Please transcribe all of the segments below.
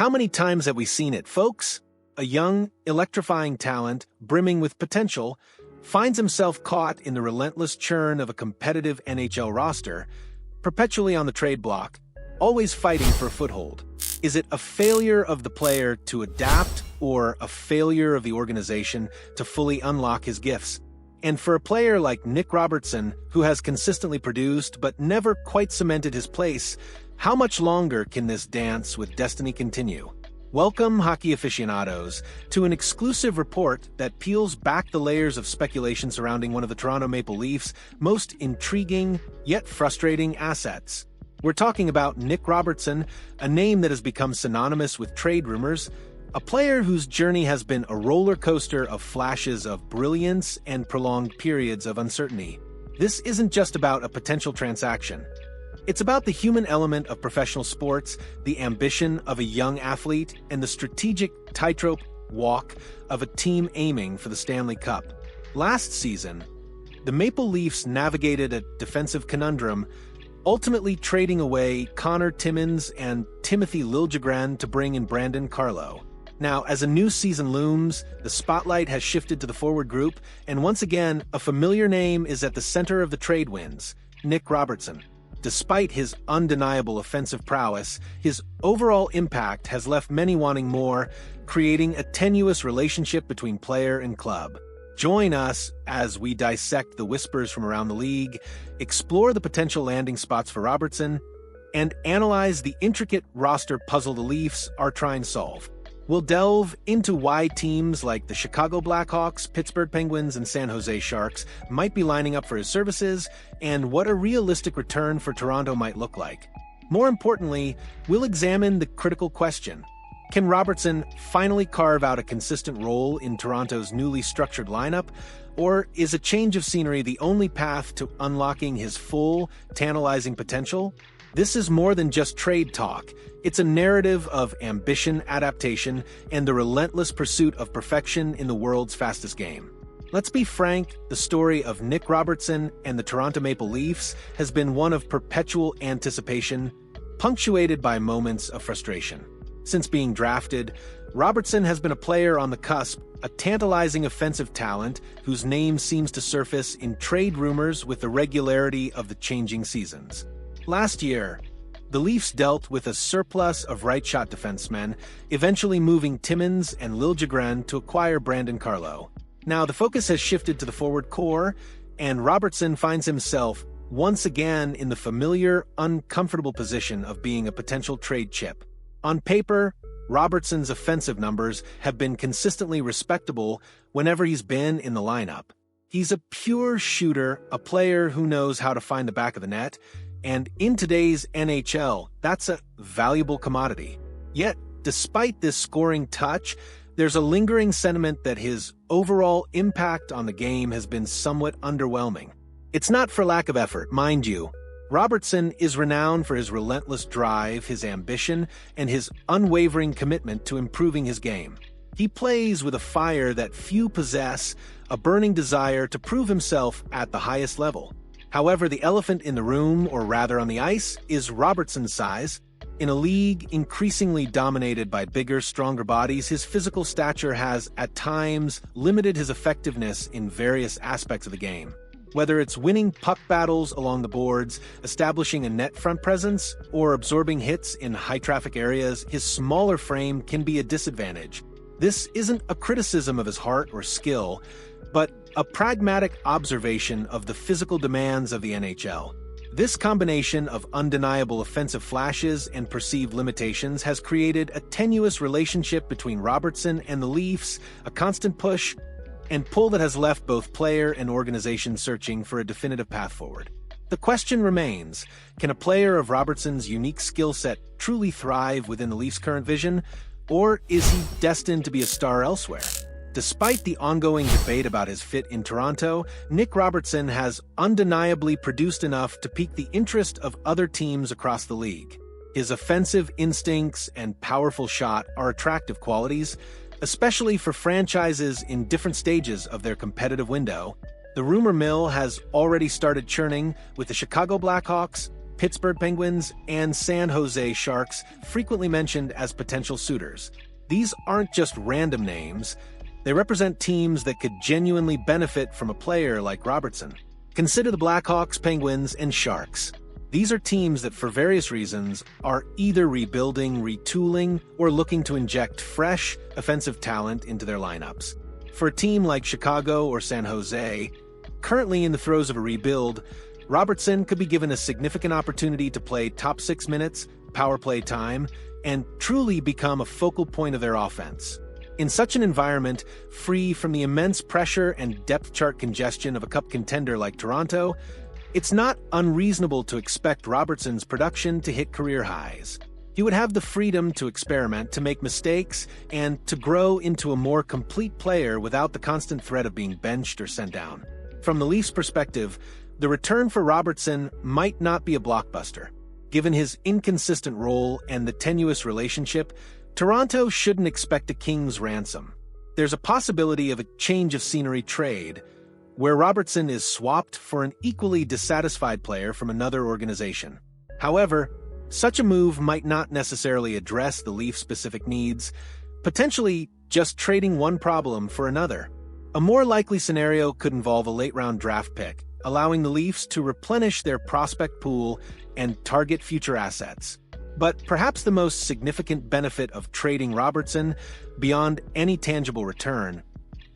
How many times have we seen it, folks? A young, electrifying talent, brimming with potential, finds himself caught in the relentless churn of a competitive NHL roster, perpetually on the trade block, always fighting for a foothold. Is it a failure of the player to adapt or a failure of the organization to fully unlock his gifts? And for a player like Nick Robertson, who has consistently produced but never quite cemented his place, how much longer can this dance with destiny continue? Welcome, hockey aficionados, to an exclusive report that peels back the layers of speculation surrounding one of the Toronto Maple Leafs' most intriguing yet frustrating assets. We're talking about Nick Robertson, a name that has become synonymous with trade rumors, a player whose journey has been a roller coaster of flashes of brilliance and prolonged periods of uncertainty. This isn't just about a potential transaction. It's about the human element of professional sports, the ambition of a young athlete, and the strategic tightrope walk of a team aiming for the Stanley Cup. Last season, the Maple Leafs navigated a defensive conundrum, ultimately trading away Connor Timmins and Timothy Liljegren to bring in Brandon Carlo. Now, as a new season looms, the spotlight has shifted to the forward group, and once again, a familiar name is at the center of the trade winds, Nick Robertson. Despite his undeniable offensive prowess, his overall impact has left many wanting more, creating a tenuous relationship between player and club. Join us as we dissect the whispers from around the league, explore the potential landing spots for Robertson, and analyze the intricate roster puzzle the Leafs are trying to solve. We'll delve into why teams like the Chicago Blackhawks, Pittsburgh Penguins, and San Jose Sharks might be lining up for his services, and what a realistic return for Toronto might look like. More importantly, we'll examine the critical question: can Robertson finally carve out a consistent role in Toronto's newly structured lineup, or is a change of scenery the only path to unlocking his full, tantalizing potential? This is more than just trade talk. It's a narrative of ambition, adaptation, and the relentless pursuit of perfection in the world's fastest game. Let's be frank, the story of Nick Robertson and the Toronto Maple Leafs has been one of perpetual anticipation, punctuated by moments of frustration. Since being drafted, Robertson has been a player on the cusp, a tantalizing offensive talent whose name seems to surface in trade rumors with the regularity of the changing seasons. Last year, the Leafs dealt with a surplus of right-shot defensemen, eventually moving Timmins and Liljegren to acquire Brandon Carlo. Now, the focus has shifted to the forward core, and Robertson finds himself once again in the familiar, uncomfortable position of being a potential trade chip. On paper, Robertson's offensive numbers have been consistently respectable whenever he's been in the lineup. He's a pure shooter, a player who knows how to find the back of the net, and in today's NHL, that's a valuable commodity. Yet, despite this scoring touch, there's a lingering sentiment that his overall impact on the game has been somewhat underwhelming. It's not for lack of effort, mind you. Robertson is renowned for his relentless drive, his ambition, and his unwavering commitment to improving his game. He plays with a fire that few possess, a burning desire to prove himself at the highest level. However, the elephant in the room, or rather on the ice, is Robertson's size. In a league increasingly dominated by bigger, stronger bodies, his physical stature has, at times, limited his effectiveness in various aspects of the game. Whether it's winning puck battles along the boards, establishing a net front presence, or absorbing hits in high-traffic areas, his smaller frame can be a disadvantage. This isn't a criticism of his heart or skill, but a pragmatic observation of the physical demands of the NHL. This combination of undeniable offensive flashes and perceived limitations has created a tenuous relationship between Robertson and the Leafs, a constant push and pull that has left both player and organization searching for a definitive path forward. The question remains, can a player of Robertson's unique skill set truly thrive within the Leafs' current vision, or is he destined to be a star elsewhere? Despite the ongoing debate about his fit in Toronto, Nick Robertson has undeniably produced enough to pique the interest of other teams across the league. His offensive instincts and powerful shot are attractive qualities, especially for franchises in different stages of their competitive window. The rumor mill has already started churning, with the Chicago Blackhawks, Pittsburgh Penguins, and San Jose Sharks frequently mentioned as potential suitors. These aren't just random names. They represent teams that could genuinely benefit from a player like Robertson. Consider the Blackhawks, Penguins, and Sharks. These are teams that, for various reasons, are either rebuilding, retooling, or looking to inject fresh, offensive talent into their lineups. For a team like Chicago or San Jose, currently in the throes of a rebuild, Robertson could be given a significant opportunity to play top 6 minutes, power play time, and truly become a focal point of their offense. In such an environment, free from the immense pressure and depth chart congestion of a cup contender like Toronto, it's not unreasonable to expect Robertson's production to hit career highs. He would have the freedom to experiment, to make mistakes, and to grow into a more complete player without the constant threat of being benched or sent down. From the Leafs' perspective, the return for Robertson might not be a blockbuster. Given his inconsistent role and the tenuous relationship, Toronto shouldn't expect a king's ransom. There's a possibility of a change of scenery trade, where Robertson is swapped for an equally dissatisfied player from another organization. However, such a move might not necessarily address the Leafs' specific needs, potentially just trading one problem for another. A more likely scenario could involve a late-round draft pick, allowing the Leafs to replenish their prospect pool and target future assets. But perhaps the most significant benefit of trading Robertson, beyond any tangible return,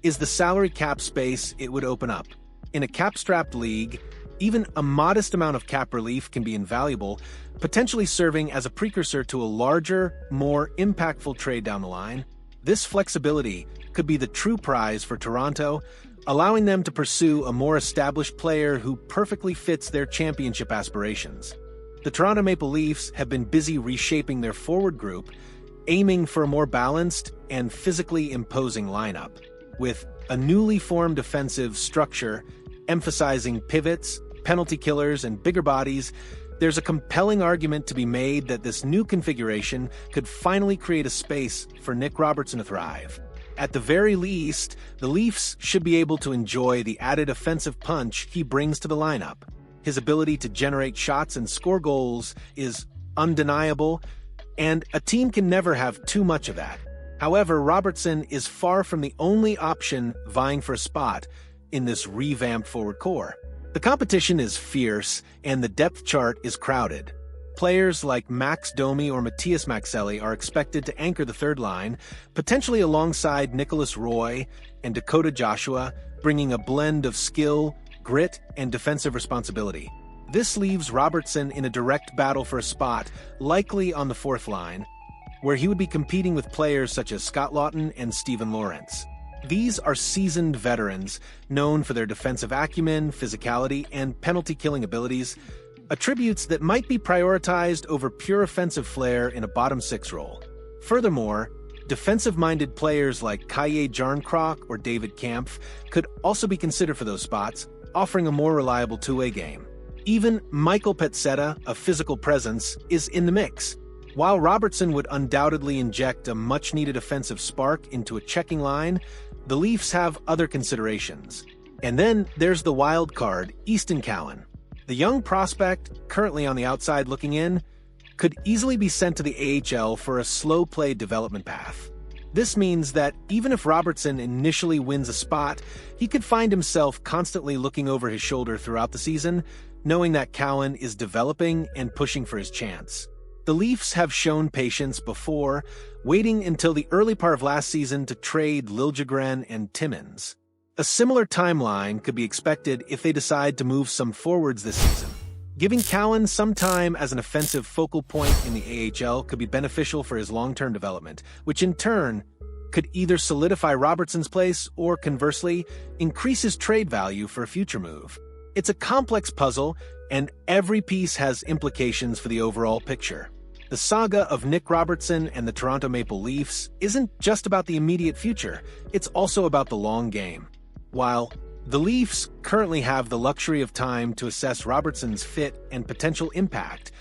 is the salary cap space it would open up. In a cap-strapped league, even a modest amount of cap relief can be invaluable, potentially serving as a precursor to a larger, more impactful trade down the line. This flexibility could be the true prize for Toronto, allowing them to pursue a more established player who perfectly fits their championship aspirations. The Toronto Maple Leafs have been busy reshaping their forward group, aiming for a more balanced and physically imposing lineup. With a newly formed offensive structure emphasizing pivots, penalty killers, and bigger bodies, there's a compelling argument to be made that this new configuration could finally create a space for Nick Robertson to thrive. At the very least, the Leafs should be able to enjoy the added offensive punch he brings to the lineup. His ability to generate shots and score goals is undeniable, and a team can never have too much of that. However, Robertson is far from the only option vying for a spot in this revamped forward core. The competition is fierce, and the depth chart is crowded. Players like Max Domi or Matthias Maxelli are expected to anchor the third line, potentially alongside Nicholas Roy and Dakota Joshua, bringing a blend of skill, grit, and defensive responsibility. This leaves Robertson in a direct battle for a spot, likely on the fourth line, where he would be competing with players such as Scott Laughton and Steven Lawrence. These are seasoned veterans, known for their defensive acumen, physicality, and penalty-killing abilities, attributes that might be prioritized over pure offensive flair in a bottom-six role. Furthermore, defensive-minded players like Kaye Jarnkrok or David Kampf could also be considered for those spots, offering a more reliable two-way game. Even Michael Pezzetta, a physical presence, is in the mix. While Robertson would undoubtedly inject a much-needed offensive spark into a checking line, the Leafs have other considerations. And then there's the wild card, Easton Cowan. The young prospect, currently on the outside looking in, could easily be sent to the AHL for a slow-play development path. This means that even if Robertson initially wins a spot, he could find himself constantly looking over his shoulder throughout the season, knowing that Cowan is developing and pushing for his chance. The Leafs have shown patience before, waiting until the early part of last season to trade Liljegren and Timmins. A similar timeline could be expected if they decide to move some forwards this season. Giving Cowan some time as an offensive focal point in the AHL could be beneficial for his long-term development, which in turn could either solidify Robertson's place or, conversely, increase his trade value for a future move. It's a complex puzzle, and every piece has implications for the overall picture. The saga of Nick Robertson and the Toronto Maple Leafs isn't just about the immediate future, it's also about the long game. While the Leafs currently have the luxury of time to assess Robertson's fit and potential impact,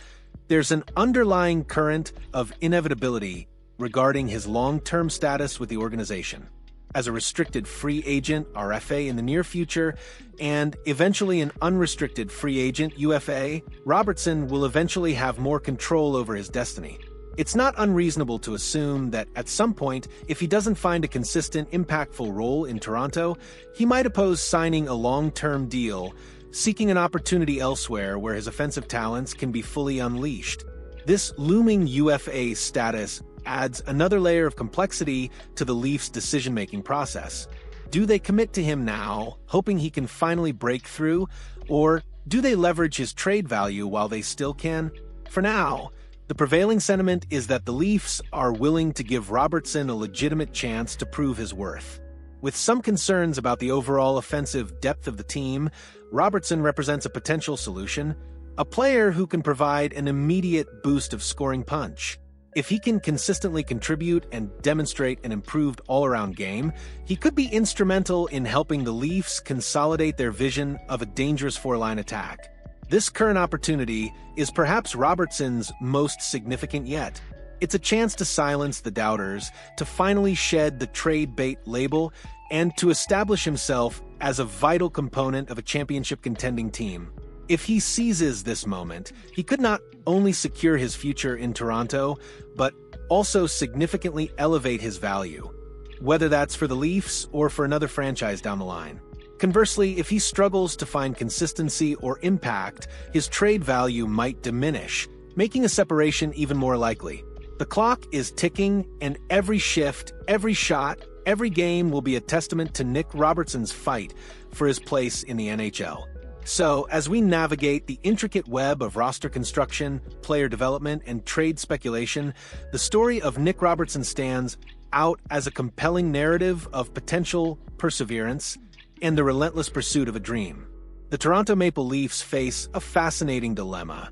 there's an underlying current of inevitability regarding his long-term status with the organization. as a restricted free agent RFA in the near future, and eventually an unrestricted free agent UFA, Robertson will eventually have more control over his destiny. It's not unreasonable to assume that at some point, if he doesn't find a consistent, impactful role in Toronto, he might oppose signing a long-term deal, seeking an opportunity elsewhere where his offensive talents can be fully unleashed. This looming UFA status adds another layer of complexity to the Leafs' decision-making process. Do they commit to him now, hoping he can finally break through, or do they leverage his trade value while they still can? For now, the prevailing sentiment is that the Leafs are willing to give Robertson a legitimate chance to prove his worth. With some concerns about the overall offensive depth of the team, Robertson represents a potential solution, a player who can provide an immediate boost of scoring punch. If he can consistently contribute and demonstrate an improved all-around game, he could be instrumental in helping the Leafs consolidate their vision of a dangerous four-line attack. This current opportunity is perhaps Robertson's most significant yet. It's a chance to silence the doubters, to finally shed the trade bait label, and to establish himself as a vital component of a championship contending team. If he seizes this moment, he could not only secure his future in Toronto, but also significantly elevate his value, whether that's for the Leafs or for another franchise down the line. Conversely, if he struggles to find consistency or impact, his trade value might diminish, making a separation even more likely. The clock is ticking, and every shift, every shot, every game will be a testament to Nick Robertson's fight for his place in the NHL. So, as we navigate the intricate web of roster construction, player development, and trade speculation, the story of Nick Robertson stands out as a compelling narrative of potential perseverance and the relentless pursuit of a dream. The Toronto Maple Leafs face a fascinating dilemma: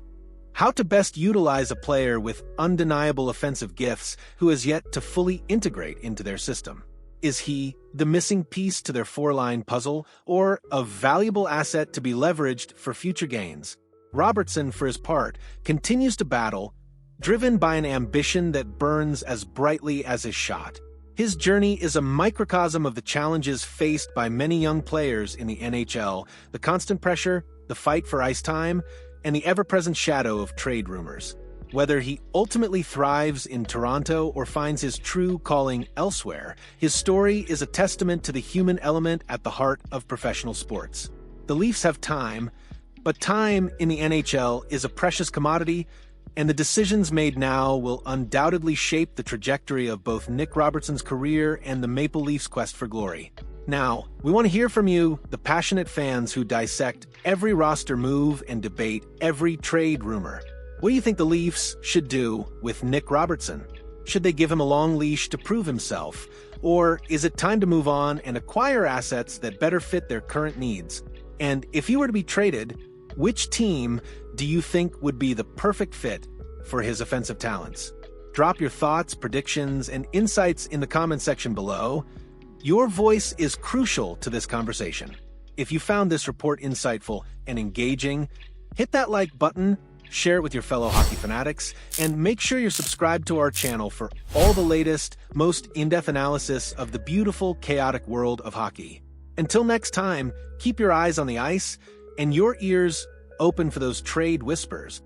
how to best utilize a player with undeniable offensive gifts who has yet to fully integrate into their system. Is he the missing piece to their four-line puzzle, or a valuable asset to be leveraged for future gains? Robertson, for his part, continues to battle, driven by an ambition that burns as brightly as his shot. His journey is a microcosm of the challenges faced by many young players in the NHL: the constant pressure, the fight for ice time, and the ever-present shadow of trade rumors. Whether he ultimately thrives in Toronto or finds his true calling elsewhere, his story is a testament to the human element at the heart of professional sports. The Leafs have time, but time in the NHL is a precious commodity, and the decisions made now will undoubtedly shape the trajectory of both Nick Robertson's career and the Maple Leafs' quest for glory. Now, we want to hear from you, the passionate fans who dissect every roster move and debate every trade rumor. What do you think the Leafs should do with Nick Robertson? Should they give him a long leash to prove himself? Or is it time to move on and acquire assets that better fit their current needs? And if he were to be traded, which team do you think would be the perfect fit for his offensive talents? Drop your thoughts, predictions, and insights in the comment section below. Your voice is crucial to this conversation. If you found this report insightful and engaging, hit that like button, share it with your fellow hockey fanatics, and make sure you're subscribed to our channel for all the latest, most in-depth analysis of the beautiful, chaotic world of hockey. Until next time, keep your eyes on the ice and your ears open for those trade whispers.